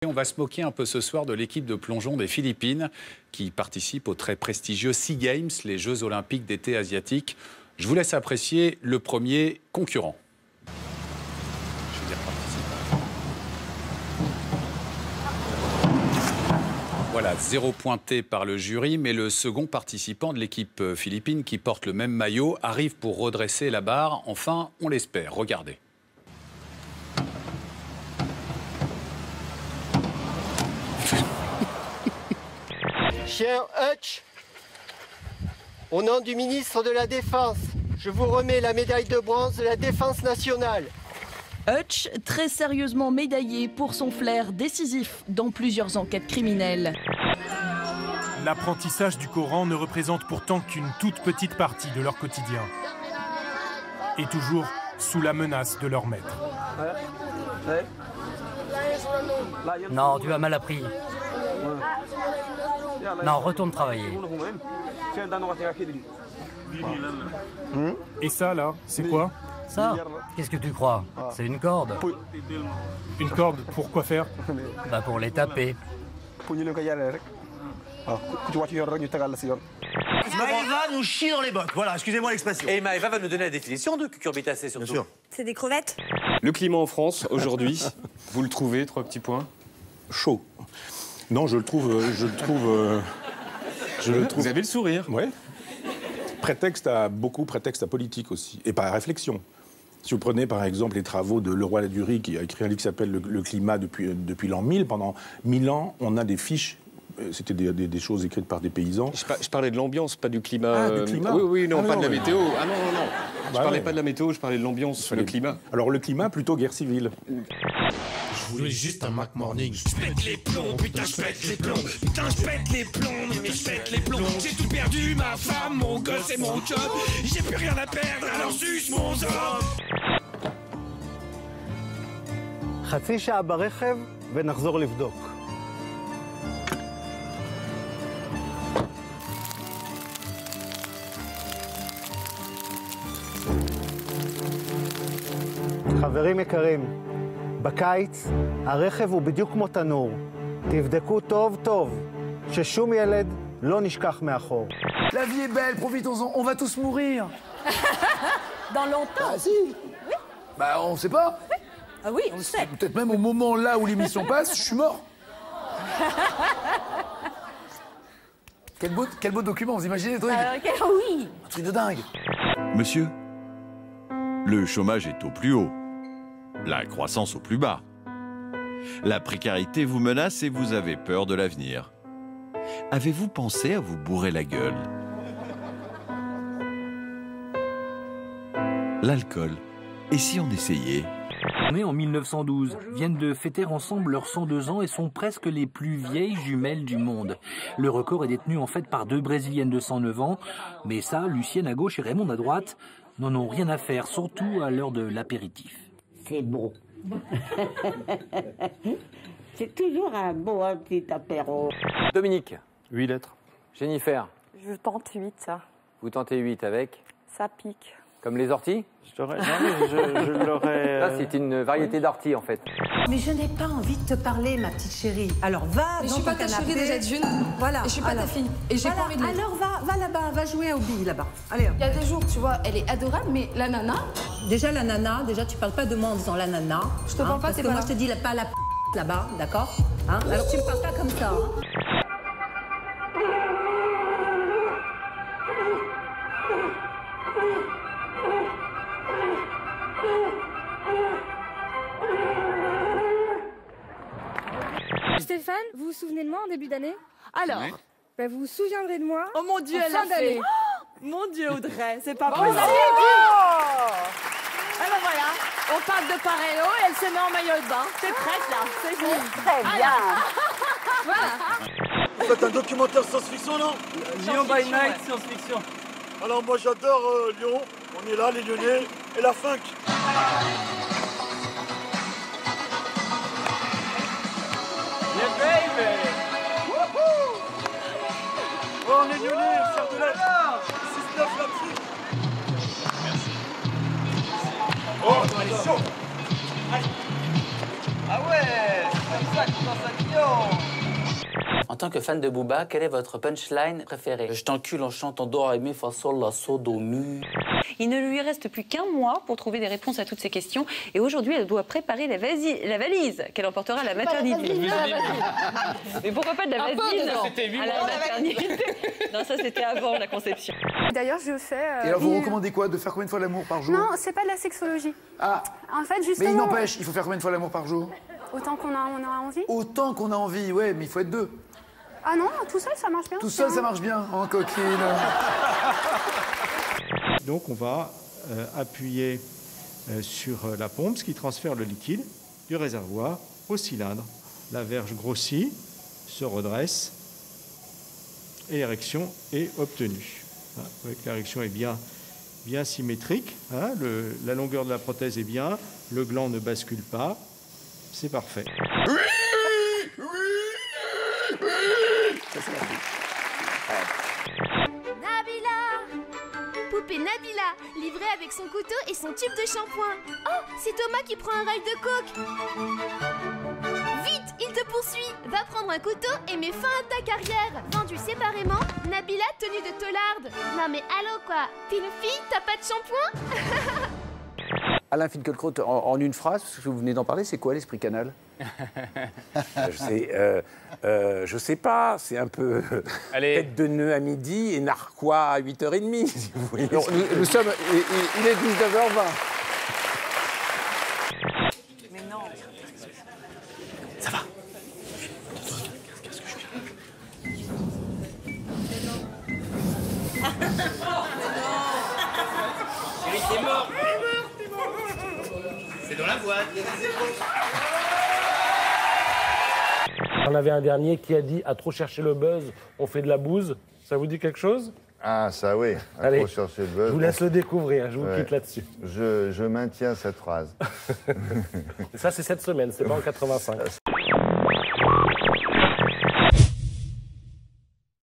on va se moquer un peu ce soir de l'équipe de plongeon des Philippines qui participe aux très prestigieux SEA Games, les Jeux Olympiques d'été asiatiques. Je vous laisse apprécier le premier concurrent. Je veux dire participant. Voilà, 0 pointé par le jury, mais le second participant de l'équipe philippine qui porte le même maillot arrive pour redresser la barre. Enfin, on l'espère. Regardez. Cher Hutch, au nom du ministre de la Défense, je vous remets la médaille de bronze de la Défense nationale. Hutch, très sérieusement médaillé pour son flair décisif dans plusieurs enquêtes criminelles. L'apprentissage du Coran ne représente pourtant qu'une toute petite partie de leur quotidien. Et toujours sous la menace de leur maître. Non, tu as mal appris. Non, retourne travailler. Et ça, là, c'est quoi? Ça? Qu'est-ce que tu crois? C'est une corde. Une corde, pour quoi faire? Bah pour les taper. Maëva nous chie dans les bottes. Voilà, excusez-moi l'expression. Et Maëva va nous donner la définition de cucurbitacées, surtout. Bien sûr. C'est des crevettes. Le climat en France, aujourd'hui, vous le trouvez, 3 petits points? Chaud. Non, je le trouve... Vous avez le sourire. Oui. Prétexte à politique aussi, et par réflexion. Si vous prenez par exemple les travaux de Leroy Ladurie, qui a écrit un livre qui s'appelle Le climat depuis l'an 1000, pendant 1000 ans, on a des fiches. C'était des choses écrites par des paysans. Je parlais de l'ambiance, pas du climat. Ah, du climat. Oui, non, pas de la mais... météo. Ah non. Je parlais pas de la météo, je parlais de l'ambiance, le climat. Alors le climat, plutôt guerre civile. Je voulais juste un Mac Morning. Je pète les plombs, putain, je pète les plombs. Putain, je pète les plombs, mais je pète les plombs. J'ai tout perdu, ma femme, mon gosse et mon job. J'ai plus rien à perdre, alors suce mon zob. חצי שעה ברכב ונחזור לבדוק. חברים יקרים, בקיץ הרכב הוא בדיוק כמו תנור. תבדקו טוב טוב, ששום ילד לא נשכח מאחור. La vie est belle, profitons-en, on va tous mourir. Dans longtemps. Ah si. Oui. Bah on sait pas. Oui. Ah oui, on le sait. Peut-être même au moment là où l'émission passe, je suis mort. Quel beau document, vous imaginez le truc? Oui. Un truc de dingue. Monsieur, le chômage est au plus haut, la croissance au plus bas. La précarité vous menace et vous avez peur de l'avenir. Avez-vous pensé à vous bourrer la gueule? L'alcool. Et si on essayait? Nés en 1912, viennent de fêter ensemble leurs 102 ans et sont presque les plus vieilles jumelles du monde. Le record est détenu en fait par 2 Brésiliennes de 109 ans, mais ça, Lucienne à gauche et Raymond à droite, n'en ont rien à faire, surtout à l'heure de l'apéritif. C'est beau. C'est toujours un beau petit apéro. Dominique. 8 lettres. Jennifer. Je tente 8, ça. Vous tentez 8 avec? Ça pique. Comme les orties? Je l'aurais... Ça, c'est une variété d'ortie, en fait. Mais je n'ai pas envie de te parler, ma petite chérie. Alors va dans ton canapé. Je suis pas ta chérie déjà d'une. Voilà. Et je suis pas ta fille. Et j'ai pas envie de Alors va là-bas, va jouer aux billes là-bas. Allez. Il y a des jours, tu vois, elle est adorable, mais la nana... Déjà la nana, tu parles pas de moi en disant la nana. Je te parle pas, c'est pas moi je te dis pas la là-bas, d'accord? Alors tu me parles pas comme ça. Stéphane, vous vous souvenez de moi en début d'année? Alors vous vous souviendrez de moi? Oh mon Dieu, elle l'a fait. Mon Dieu, Audrey, c'est pas possible. Alors voilà, on parle de paréo et elle se met en maillot de bain. C'est prête là, c'est bon. Très bien. Voilà. Vous faites un documentaire science-fiction, non? Lyon by Night, science-fiction. Alors moi j'adore Lyon, on est là, les Lyonnais, et la funk. Yeah, baby. Oh, on est Lyonnais, fiers de l'être. 6-9 là-dessus. Merci. Oh, elle est chaud. Ah ouais, c'est comme ça. En tant que fan de Booba, quelle est votre punchline préférée? Je t'encule en chantant do, ré, mi, fa, sol, la, so, do, mi. Il ne lui reste plus qu'un mois pour trouver des réponses à toutes ces questions. Et aujourd'hui, elle doit préparer la valise qu'elle emportera à la maternité. Mais pourquoi pas de la valise à la maternité? Non, ça c'était avant la conception. D'ailleurs, je fais... Et alors, vous recommandez quoi? De faire combien de fois l'amour par jour? Non, c'est pas de la sexologie. Ah. En fait, justement... Mais il n'empêche, il faut faire combien de fois l'amour par jour? Autant qu'on a envie. Autant qu'on a envie, ouais, mais il faut être deux. Ah non, tout seul, ça marche bien. Tout seul, ça marche bien, en coquine. Donc, on va appuyer sur la pompe, ce qui transfère le liquide du réservoir au cylindre. La verge grossit, se redresse et l'érection est obtenue. Hein, avec l'érection est bien symétrique, hein, la longueur de la prothèse est bien, le gland ne bascule pas, c'est parfait. Nabila! Poupée Nabila, livrée avec son couteau et son tube de shampoing. Oh, c'est Thomas qui prend un rail de coke. Vite, il te poursuit. Va prendre un couteau et mets fin à ta carrière. Vendus séparément, Nabila tenue de taularde. Non mais allô quoi, t'es une fille, t'as pas de shampoing? Alain Finkielkraut, en une phrase, parce que vous venez d'en parler, c'est quoi l'esprit canal? Je sais pas, c'est un peu tête de nœud à midi et narquois à 8h30, si vous voulez. Non, nous sommes, il est 19h20. Mais non. Ça va. Chérie, t'es mort. C'est dans la boîte. On avait un dernier qui a dit « À trop chercher le buzz, on fait de la bouse ». Ça vous dit quelque chose? Ah, ça oui. À Allez, trop chercher le buzz. je vous laisse le découvrir, je vous quitte là-dessus. Je maintiens cette phrase. Ça, c'est cette semaine, c'est pas en 85.